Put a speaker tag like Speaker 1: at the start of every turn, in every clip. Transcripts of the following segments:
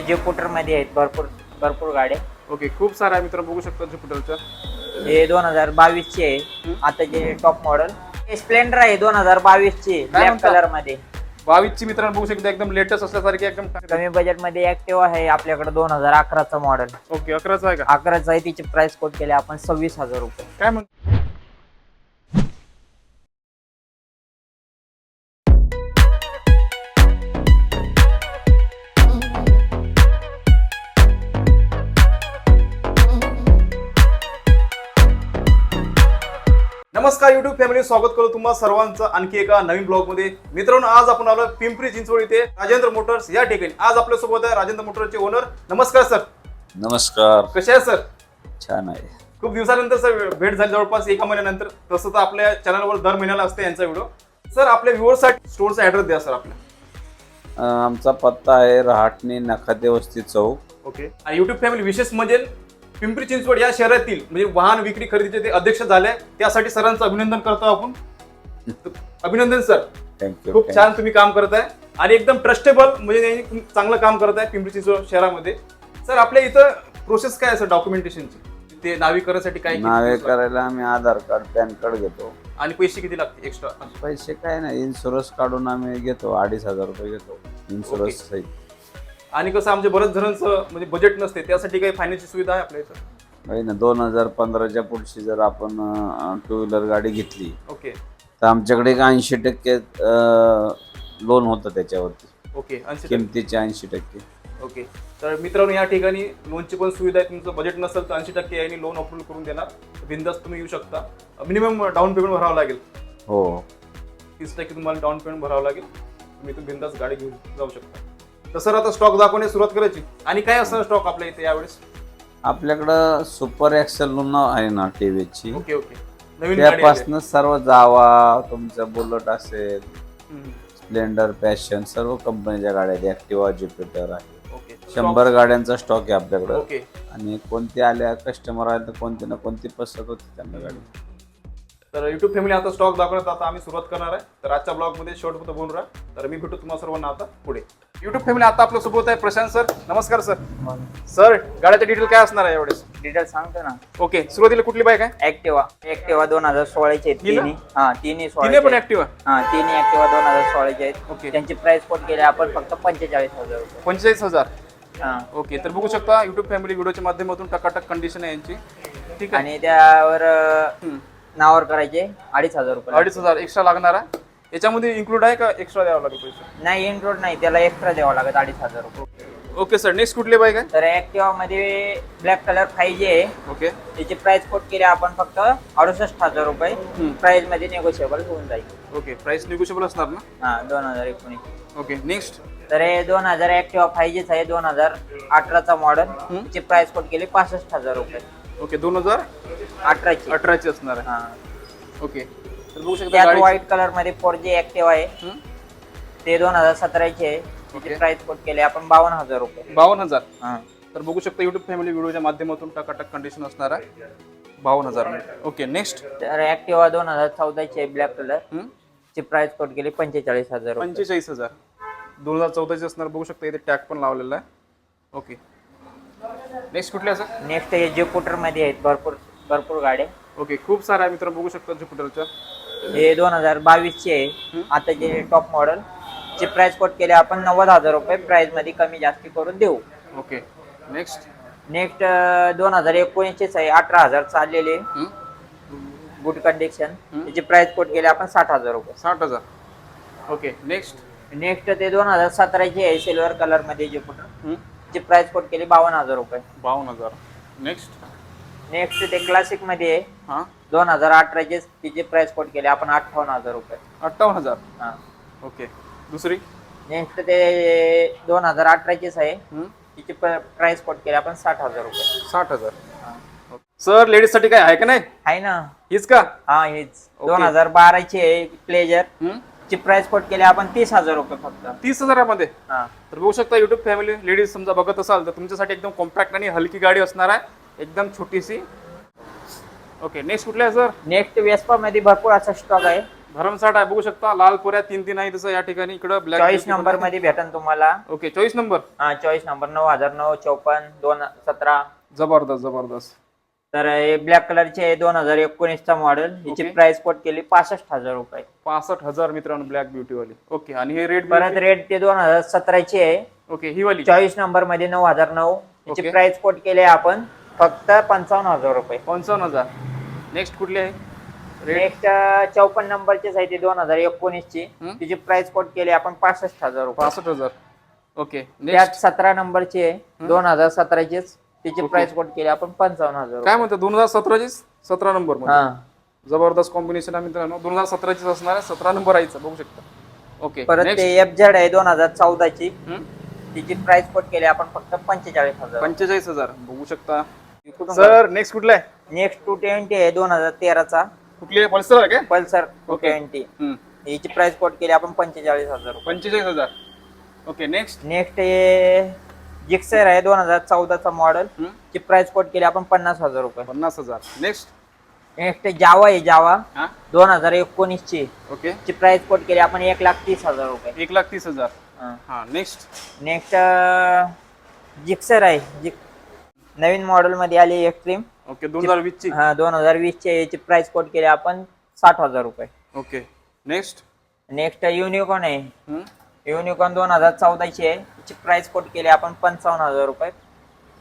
Speaker 1: Jupiter मध्ये आहेत भरपूर भरपूर गाड्या.
Speaker 2: ओके, खूप सारा आहे मित्र, बघू शकता ज्युपिटरच्या.
Speaker 1: हे 2022 चे आहे आता जे टॉप मॉडेल. हे स्प्लेंडर आहे 2022 ची ब्लॅक
Speaker 2: म्हणता?
Speaker 1: कलर मध्ये.
Speaker 2: 22 ची मित्रांनो बघू शकता, एकदम लेटेस्ट असल्यासारखी एकदम.
Speaker 1: कमी बजेट मध्ये ऍक्टिव्हा आहे आपल्याकडे 2011 चा मॉडेल.
Speaker 2: ओके, 11चा आहे का?
Speaker 1: 11चा आहे, तिची प्राइस कोट केली आपण 26,000 रुपये.
Speaker 2: काय म्हण नमस्कार युट्यूब फॅमिली, स्वागत करतो तुम्हा सर्वांचं आणखी एका नवीन ब्लॉग मध्ये. मित्रांनो, आज आपण आलो पिंपरी चिंचवड इथे राजेंद्र मोटर्स या ठिकाणी. आज आपल्या सोबत आहे राजेंद्र मोटर्सचे ओनर. नमस्कार सर.
Speaker 3: नमस्कार.
Speaker 2: कसे आहे सर?
Speaker 3: छान आहे.
Speaker 2: खूप दिवसानंतर सर भेट झाली, जवळपास 1 महिन्यानंतर. तसं तर आपल्या चॅनलवर दर महिन्याला असते यांचा व्हिडिओ. सर, आपल्या व्ह्युअर्ससाठी स्टोअरचा ऍड्रेस द्या सर आपल्या.
Speaker 3: आमचा पत्ता आहे रहाटणी नखाते वस्ती चौक.
Speaker 2: ओके. आणि युट्यूब फॅमिली विशेष म्हणजे पिंपरी चिंचवड या शहरातील म्हणजे वाहन विक्री खरेदीचे ते अध्यक्ष झाले, त्यासाठी सरांचं अभिनंदन करतो आपण. अभिनंदन सर.
Speaker 3: थँक्यू.
Speaker 2: खूप छान तुम्ही काम करत आहे आणि एकदम ट्रस्टेबल म्हणजे चांगलं काम करत आहे पिंपरी चिंचवड शहरामध्ये. सर, आपल्या इथं प्रोसेस काय आहे सर डॉक्युमेंटेशनची? ते नावे करण्यासाठी काय
Speaker 3: नावे करायला आम्ही आधार कार्ड पॅन कार्ड घेतो.
Speaker 2: आणि पैसे किती लागते एक्स्ट्रा?
Speaker 3: पैसे काय नाही, इन्शुरन्स काढून आम्ही घेतो. 2,500 रुपये घेतो इन्शुरन्स सहित.
Speaker 2: आणि कसं आमच्या बरेच जणांचं म्हणजे बजेट नसते, त्यासाठी काही फायनान्सची सुविधा आहे आपल्या इथं?
Speaker 3: काही ना, 2015च्या पुढची जर आपण 2 व्हीलर गाडी घेतली
Speaker 2: ओके
Speaker 3: तर आमच्याकडे 80% लोन होतं त्याच्यावरती.
Speaker 2: ओके. 80%.
Speaker 3: किमतीचे 80%.
Speaker 2: ओके. तर मित्रांनो, या ठिकाणी लोनची पण सुविधा आहे. तुमचं बजेट नसेल तर 80% यांनी लोन अप्रूव्ह करून देणार. बिंदास तुम्ही येऊ शकता. मिनिमम डाऊन पेमेंट भरावं लागेल.
Speaker 3: हो,
Speaker 2: 30% तुम्हाला डाऊन पेमेंट भरावं लागेल. तुम्ही इथून बिंदास गाडी घेऊन जाऊ शकता. तर सर, आता स्टॉक दाखवण्यास सुरुवात करायची. आणि काय असणार स्टॉक आपल्या इथे यावेळेस?
Speaker 3: आपल्याकडं सुपर एक्सेल नाव आहे ना टीव्हीची.
Speaker 2: Okay okay. नवीन गाडी आहे.
Speaker 3: त्यापासून सर्व जावा, तुमचं बुलेट असेल,
Speaker 2: हम्म.
Speaker 3: स्प्लेंडर, पॅशन, सर्व कंपनीच्या गाड्या आहेत. ऍक्टिवा, ज्युपिटर आहे.
Speaker 2: ओके.
Speaker 3: 100 गाड्यांचा स्टॉक आहे आपल्याकडे.
Speaker 2: ओके.
Speaker 3: आणि कोणते आल्या कस्टमर आले तर कोणती ना कोणती पसंत होती त्यांना गाडी.
Speaker 2: तर युट्यूब फॅमिली, आता स्टॉक दाखवण्यात आता आम्ही सुरुवात करणार आहे. तर आजच्या ब्लॉगमध्ये शेवटपर्यंत बोलून राहा. तर मी भेटू तुम्हाला सर्वांना आता पुढे. युट्यूब फॅमिली, आता आपल्या सोबत आहे प्रशांत सर. नमस्कार सर. सर, गाड्याचे डिटेल काय असणार आहे एवढेच?
Speaker 1: डिटेल सांगतो ना.
Speaker 2: ओके. सुरुवातीला कुठली बाईक आहे?
Speaker 1: ऍक्टिवा 2016 चे
Speaker 2: ही ना?
Speaker 1: तिन्ही. हा, तिन्ही
Speaker 2: तिने पण
Speaker 1: 16
Speaker 2: ऍक्टिव्ह.
Speaker 1: हा, तिन्ही ऍक्टिवा 2016 चे आहेत.
Speaker 2: ओके.
Speaker 1: त्यांची प्राइस कोट केली आपण फक्त 45,000 रुपये.
Speaker 2: 45,000.
Speaker 1: हा.
Speaker 2: ओके. तर बघू शकता युट्यूब फॅमिली, व्हिडिओच्या माध्यमातून टकाटक कंडिशन आहे यांची. ठीक आहे.
Speaker 1: आणि त्यावर
Speaker 2: हम्म.
Speaker 1: नावावर करायचे 2,500 रुपये.
Speaker 2: 2,500 एक्स्ट्रा लागणार आहे. याच्यामध्ये इन्क्लूड आहे का एक्स्ट्रा द्यावं लागेल पैसे?
Speaker 1: नाही, इनरोड नाही, त्याला एक्स्ट्रा द्यावं लागत 2,500 रुपये.
Speaker 2: Okay sir. नेक्स्ट कुठली बाईक आहे?
Speaker 1: तर ऍक्टिवा मध्ये ब्लॅक कलर 5G आहे.
Speaker 2: ओके.
Speaker 1: त्याची प्राइस कोट केली आपण फक्त 68,000 रुपये. प्राइस मध्ये निगोशिएबल होऊन जाईल.
Speaker 2: ओके. प्राइस निगोशिएबल असणार ना?
Speaker 1: हा, 2019.
Speaker 2: ओके. नेक्स्ट.
Speaker 1: तर हे 2000 ऍक्टिवा 5G आहे, 2018चा मॉडेल. त्याची प्राइस कोट केली 65,000 रुपये.
Speaker 2: ओके.
Speaker 1: 18
Speaker 2: ची असणार आहे.
Speaker 1: हा.
Speaker 2: ओके. तर बघू शकता
Speaker 1: त्यात
Speaker 2: गाडी.
Speaker 1: व्हाईट कलर मध्ये 4G ऍक्टिवा आहे.
Speaker 2: हम्म.
Speaker 1: ते 2017 चे आहे.
Speaker 2: ओके.
Speaker 1: त्याची प्राइस कोट केली आपण 52,000 रुपये.
Speaker 2: 52,000.
Speaker 1: हा.
Speaker 2: तर बघू शकता युट्यूब फॅमिली, व्हिडिओच्या माध्यमातून टकाटक कंडिशन असणार आहे. 52,000. ओके. नेक्स्ट.
Speaker 1: तर ऍक्टिवा 2014 ची आहे, ब्लॅक कलर. ची प्राइस कोट केली 45,000 रुपये.
Speaker 2: 45,000. 2014 ची असणार. बघू शकता इथे टॅग पण लावलेला आहे. ओके. नेक्स्ट कुठले असं?
Speaker 1: नेक्स्ट हे ज्युपिटर मध्ये आहेत भरपूर भरपूर गाड्या.
Speaker 2: ओके. खूप सारा आहे मित्र, बघू शकता ज्युपिटरच्या.
Speaker 1: हे 2022 चे आहे आता जे टॉप मॉडेल. ची प्राइस कोट केली आपण 90,000 रुपये. प्राइस मध्ये कमी जास्ती करून देऊ.
Speaker 2: ओके. नेक्स्ट.
Speaker 1: नेक्स्ट 2019 आहे, 18,000 चाललेले, गुड कंडिशन. त्याची प्राइस कोट केली आपण 60,000 रुपये.
Speaker 2: 60,000. ओके. नेक्स्ट.
Speaker 1: नेक्स्ट ते 2017 चे आहे, सिल्वर कलर मध्ये ज्युपिटर. ची प्राइस कोट केली 52,000 रुपये.
Speaker 2: 52,000. नेक्स्ट.
Speaker 1: नेक्स्ट ते क्लासिक मध्ये आहे,
Speaker 2: हां.
Speaker 1: 2018 चे. तिची प्राइस कोट केली आपण 58,000 रुपये.
Speaker 2: 58,000.
Speaker 1: हा.
Speaker 2: ओके. दुसरी.
Speaker 1: नेक्स्ट ते 2018 चेच आहे. तिची प्राइस कोट केली आपण 60,000 रुपये.
Speaker 2: 60,000. सर, लेडीज साठी काय आहे का नाही?
Speaker 1: आहे ना.
Speaker 2: हीच का?
Speaker 1: हा, हेच
Speaker 2: ओके.
Speaker 1: 2012 ची आहे, प्लेजर. ची प्राइस कोट केली आपण 30,000 रुपये फक्त.
Speaker 2: 30,000 मध्ये.
Speaker 1: हा.
Speaker 2: तर बघू शकता युट्यूब फॅमिली, लेडीज समजा बघत असाल तर तुमच्यासाठी एकदम कॉम्पॅक्ट आणि हलकी गाडी असणार आहे, एकदम छोटीशी. ओके. नेक्स्ट कुठले आहे सर?
Speaker 1: नेक्स्ट वेस्पा मध्ये भरपूर असा स्टॉक आहे.
Speaker 2: भरमसाठ आहे, बघू शकता. लाल पुऱ्या 3 आहे तसं या ठिकाणी. इकडं ब्लॅक
Speaker 1: 24 नंबर मध्ये भेटन तुम्हाला.
Speaker 2: Okay 24 number.
Speaker 1: हा 24 नंबर 900954 217.
Speaker 2: जबरदस्त जबरदस्त.
Speaker 1: तर हे ब्लॅक कलरचे 2019 चा मॉडेल.
Speaker 2: ओके.
Speaker 1: याची प्राइस कोट केली 65,000 रुपये.
Speaker 2: 65,000 मित्रांनो ब्लॅक ब्युटी वाली. ओके आणि हे रेट
Speaker 1: परत रेट ते 2017 ची आहे.
Speaker 2: ओके ही वाली
Speaker 1: 24 नंबर मध्ये 9009. याची
Speaker 2: ओके.
Speaker 1: प्राइस कोट केली आपण फक्त 55,000 रुपये.
Speaker 2: 55,000. नेक्स्ट कुठली आहे रेट?
Speaker 1: नेक्स्ट 54 नंबरचीच आहे ती 2019 ची.
Speaker 2: हम्म.
Speaker 1: तिची प्राइस कोट केली आपण 65,000 रुपये.
Speaker 2: 65,000. ओके
Speaker 1: त्यात
Speaker 2: नेक्स्ट
Speaker 1: 17 नंबरची आहे 2017 चीच. तिची
Speaker 2: ओके.
Speaker 1: प्राइस कोट केली आपण 55,000
Speaker 2: काय म्हणतात 2017 ची 17 नंबर मध्ये.
Speaker 1: हा.
Speaker 2: जबरदस्त कॉम्बिनेशन आहे मित्रांनो. 2017 ची असणार आहे. 17 नंबर आहे बघू शकता. ओके
Speaker 1: परत
Speaker 2: नेक्स्ट.
Speaker 1: ते FZ आहे 2014 ची. तिची प्राइस कोट केली आपण फक्त 45,000.
Speaker 2: 45,000 बघू शकता. सर नेक्स्ट कुठला आहे?
Speaker 1: नेक्स्ट 220 आहे 2013 चा.
Speaker 2: कुठली आहे? पल्सर आहे काय?
Speaker 1: Pulsar
Speaker 2: okay.
Speaker 1: 220. याची प्राइस कोट केली आपण 45,000 रुपये.
Speaker 2: 45,000. Okay next.
Speaker 1: नेक्स्ट जिक्सर आहे 2014 चा मॉडेल. ची प्राइस कोट केली आपण 50,000 रुपये.
Speaker 2: 50,000. नेक्स्ट.
Speaker 1: नेक्स्ट जावा आहे जावा
Speaker 2: हा
Speaker 1: 2019 ची.
Speaker 2: ओके
Speaker 1: ची प्राइस कोट केली आपण 1,30,000 रुपये.
Speaker 2: 1,30,000.
Speaker 1: हा.
Speaker 2: हा नेक्स्ट.
Speaker 1: नेक्स्ट जिक्सर आहे नवीन मॉडेल मध्ये आली एक्स्ट्रीम.
Speaker 2: ओके 2020 ची.
Speaker 1: हा 2020 ची. याची प्राइस कोट केली आपण 60,000 रुपये.
Speaker 2: Okay next.
Speaker 1: नेक्स्ट युनिकॉर्न आहे. युनिकॉर्न 2014 ची आहे. याची प्राइस कोट केली आपण 55,000 रुपये.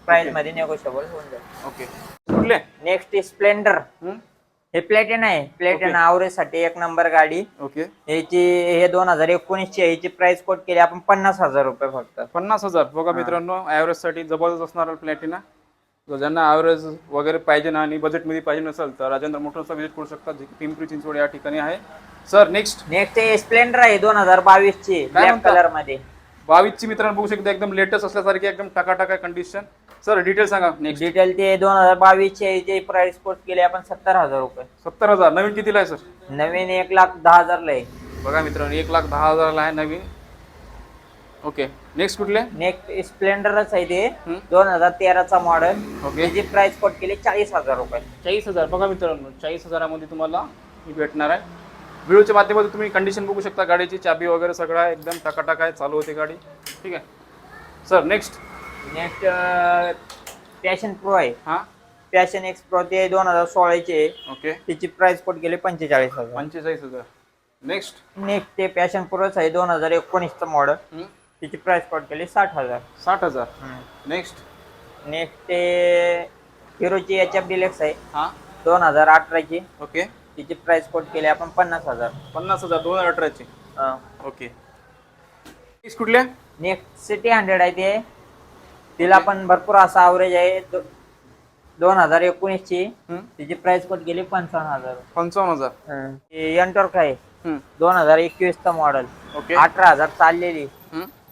Speaker 1: प्राइस मध्ये नेगोशिएबल होऊन जाईल.
Speaker 2: ओके कुठले?
Speaker 1: Next Splendor. हे प्लॅटिन आहे. प्लॅटिन
Speaker 2: ओके.
Speaker 1: आवरेज साठी एक नंबर गाडी.
Speaker 2: ओके
Speaker 1: याची हे 2019 ची आहे. याची प्राइस कोट केली आपण 50,000 रुपये फक्त.
Speaker 2: 50,000. बघा मित्रांनो ॲव्हरेज साठी जबरदस्त असणार प्लॅटिना. जर ज्यांना ॲव्हरेज वगैरे पाहिजे ना आणि बजेट मध्ये पाहिजे नसेल तर राजेंद्र मोटर्सचा विजिट करू शकता, जे की पिंपरी चिंचवड या ठिकाणी आहे. Sir next.
Speaker 1: नेक्स्ट स्प्लेंडर आहे 2022 ची ब्लॅक
Speaker 2: म्हणता?
Speaker 1: कलर मध्ये.
Speaker 2: 22 ची मित्रांनो बघू शकता. एकदम लेटेस्ट असल्यासारखी एकदम टकाटका कंडिशन. सर डिटेल सांगा. नेक्स्ट.
Speaker 1: डिटेल ते 2022 ची आहे. याची प्राइस कोट केली आपण 70,000 रुपये.
Speaker 2: 70,000. नवीन कितीला आहे सर?
Speaker 1: नवीन 1,10,000 ला आहे.
Speaker 2: बघा मित्रांनो 1,10,000 ला आहे नवीन. ओके नेक्स्ट कुठले?
Speaker 1: नेक्स्ट स्प्लेंडरच आहे ते 2013 चा मॉडेल.
Speaker 2: ओके
Speaker 1: याची प्राइस कोट केली 40,000 रुपये.
Speaker 2: 40,000. बघा मित्रांनो 40,000 मध्ये तुम्हाला ही भेटणार आहे. व्हिडिओच्या माध्यमातून तुम्ही कंडिशन बघू शकता गाडीची. चाबी वगैरे सगळं आहे एकदम टकाटक आहे. चालू होते गाडी. ठीक आहे sir next.
Speaker 1: Next passion pro आहे.
Speaker 2: हा
Speaker 1: पॅशन एक्स प्रो ते 2016 ची आहे.
Speaker 2: ओके
Speaker 1: तिची प्राइस कोट केली 45,000.
Speaker 2: 45,000. नेक्स्ट.
Speaker 1: नेक्स्ट ते पॅशन प्रोच आहे 2019 चं मॉडेल. तिची प्राइस कोट केली 60,000.
Speaker 2: 60,000. नेक्स्ट.
Speaker 1: नेक्स्ट ते हिरोची HF डिलेक्स आहे
Speaker 2: हा
Speaker 1: 2018 ची.
Speaker 2: ओके
Speaker 1: तिची प्राइस कोट केली आपण 50,000.
Speaker 2: 50,000. 2018 ची.
Speaker 1: हा.
Speaker 2: ओके नेक्स्ट कुठल्या?
Speaker 1: नेक्स्ट सिटी 100 आहे ते. तिला पण भरपूर असा ॲव्हरेज आहे 2019 ची. तिची प्राइस कोट गेली 55,000.
Speaker 2: 55,000.
Speaker 1: एनटॉर्क आहे 2021 चा मॉडेल.
Speaker 2: ओके
Speaker 1: 18,000 चाललेली.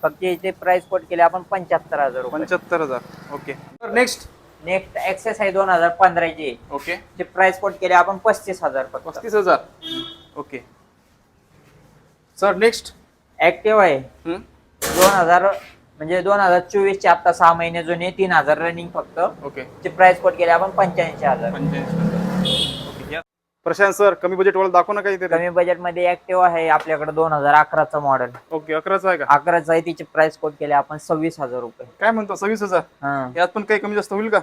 Speaker 1: फक्त याची प्राइस कोट केली आपण 75,000 रुपये.
Speaker 2: 75,000. Okay next.
Speaker 1: नेक्स्ट एक्सेस आहे 2015 ची.
Speaker 2: ओके
Speaker 1: ची प्राइस कोट केली आपण 35,000 फक्त.
Speaker 2: 35,000. Okay sir next.
Speaker 1: ऍक्टिव्ह आहे 2000 म्हणजे 2024 ची. आता 6 महिने जुने 3,000 रनिंग फक्त.
Speaker 2: ओके
Speaker 1: ची प्राइस कोट केली आपण 85,000.
Speaker 2: 85,000. ओके प्रशांत सर कमी बजेट वाला दाखव ना काहीतरी.
Speaker 1: कमी बजेट मध्ये ऍक्टिव्ह आहे आपल्याकडे 2011 चा मॉडेल.
Speaker 2: ओके 11चा आहे का?
Speaker 1: 11 आहे. तिची प्राइस कोट केली आपण 26,000 रुपये.
Speaker 2: काय म्हणतो 26,000.
Speaker 1: हा
Speaker 2: यात पण काही कमी जास्त होईल का?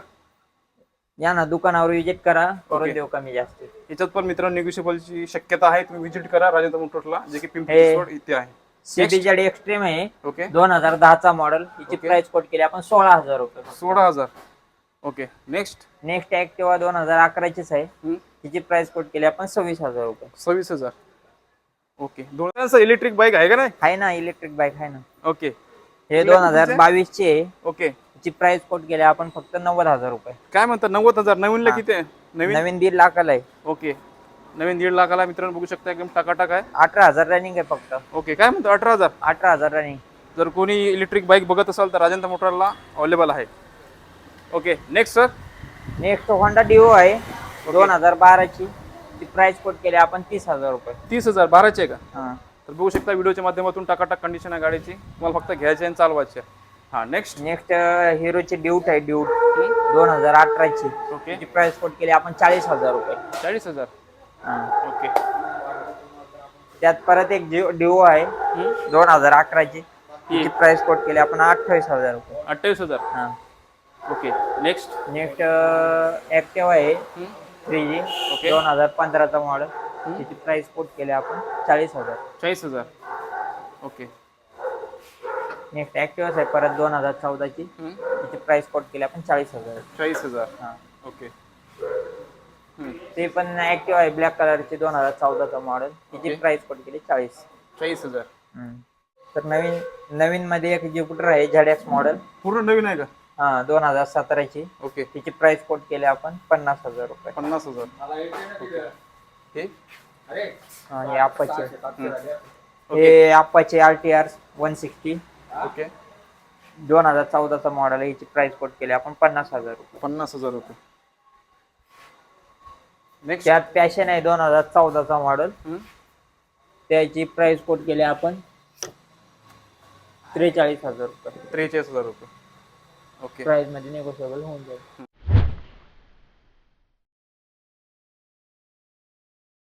Speaker 1: या ना दुकानावर विजिट करा. करून
Speaker 2: ओके.
Speaker 1: देऊ कमी जास्त.
Speaker 2: याच्यात पण मित्रांनो निगोशिएबलची शक्यता आहे. तुम्ही विजिट करा राजेंद्र मोटर्सला, जे की पिंपरी
Speaker 1: हे.
Speaker 2: चिंचवड इथे आहे.
Speaker 1: CBZ एक्स्ट्रीम आहे
Speaker 2: ओके
Speaker 1: 2010 चा मॉडेल. तिची
Speaker 2: ओके.
Speaker 1: प्राइस कोट केली आपण 16,000 रुपये.
Speaker 2: 16,000. Okay next.
Speaker 1: नेक्स्ट ऍक्टिव्हा 2011 चीच आहे. तिची प्राइस कोट केली आपण 26,000 रुपये.
Speaker 2: 26,000. ओके दोन इलेक्ट्रिक बाईक आहे का नाही?
Speaker 1: आहे ना इलेक्ट्रिक बाईक आहे ना.
Speaker 2: ओके
Speaker 1: हे 2022 ची आहे.
Speaker 2: ओके
Speaker 1: तिची प्राइस कोट केली आपण फक्त 90,000 रुपये.
Speaker 2: काय म्हणतात 90,000. नवीनला
Speaker 1: हा.
Speaker 2: किती आहे? नवीन
Speaker 1: नवीन 1.5 लाखाला आहे.
Speaker 2: ओके नवीन 1.5 लाखाला मित्रांनो बघू शकता. एकदम टकाटक आहे.
Speaker 1: 18,000 रनिंग आहे फक्त.
Speaker 2: ओके काय म्हणतो 18,000.
Speaker 1: 18,000 रनिंग.
Speaker 2: जर कोणी इलेक्ट्रिक बाईक बघत असाल तर राजेंद्र मोटरला अवेलेबल आहे. Okay next sir.
Speaker 1: Next Honda Dio आहे 2012 ची. ती प्राइस कोट केली आपण 30,000 रुपये.
Speaker 2: 30,000. 12चे आहे का?
Speaker 1: हा
Speaker 2: तर बघू शकता व्हिडिओच्या माध्यमातून टकाटक कंडिशन आहे गाडीची. तुम्हाला फक्त घ्यायची आणि चालवायची आहे. हा नेक्स्ट.
Speaker 1: नेक्स्ट हिरोची ड्यूट आहे. ड्यूट 2018 ची.
Speaker 2: ओके
Speaker 1: तिची प्राइस कोट केली आपण 40,000 रुपये.
Speaker 2: 40,000.
Speaker 1: हा.
Speaker 2: ओके
Speaker 1: त्यात परत एक डिओ आहे 2011ची, तिची प्राइस कोट केली आपण 28,000 रुपये.
Speaker 2: 28,000.
Speaker 1: हा.
Speaker 2: ओके. नेक्स्ट.
Speaker 1: नेक्स्ट ऍक्टिव्हा आहे 3G,
Speaker 2: ओके.
Speaker 1: 2015चा मॉडेल, तिची प्राइस कोट केली आपण 40,000.
Speaker 2: 40,000. ओके.
Speaker 1: नेक्स्ट ऍक्टिव्हा आहे परत 2014ची, तिची प्राइस कोट केली आपण 40,000.
Speaker 2: 40,000.
Speaker 1: हा.
Speaker 2: ओके.
Speaker 1: ते पण ऍक्टिव्हा आहे ब्लॅक कलरची 2014चा मॉडेल, तिची
Speaker 2: ओके.
Speaker 1: प्राइस कोट केली 40.
Speaker 2: 40,000.
Speaker 1: तर नवीन मध्ये एक ज्युपिटर आहे ZX मॉडेल,
Speaker 2: पूर्ण नवीन आहे का?
Speaker 1: हा 2017ची,
Speaker 2: ओके.
Speaker 1: तिची प्राइस कोट केली आपण 50,000 रुपये.
Speaker 2: 50,000. ओके. हे
Speaker 1: हे अप्पाचे, हे अप्पाचे RTR 160,
Speaker 2: ओके.
Speaker 1: 2014चा मॉडेल आहे, हिची प्राइस कोट केली आपण 50,000 रुपये.
Speaker 2: 50,000 रुपये. नेक्स्ट.
Speaker 1: त्यात पॅशन आहे 2014चा मॉडेल, त्याची प्राइस कोट केली आपण 43,000 रुपये.
Speaker 2: 43,000 रुपये. ओके.
Speaker 1: प्राइस मध्ये निगोशिएबल होऊन जाईल.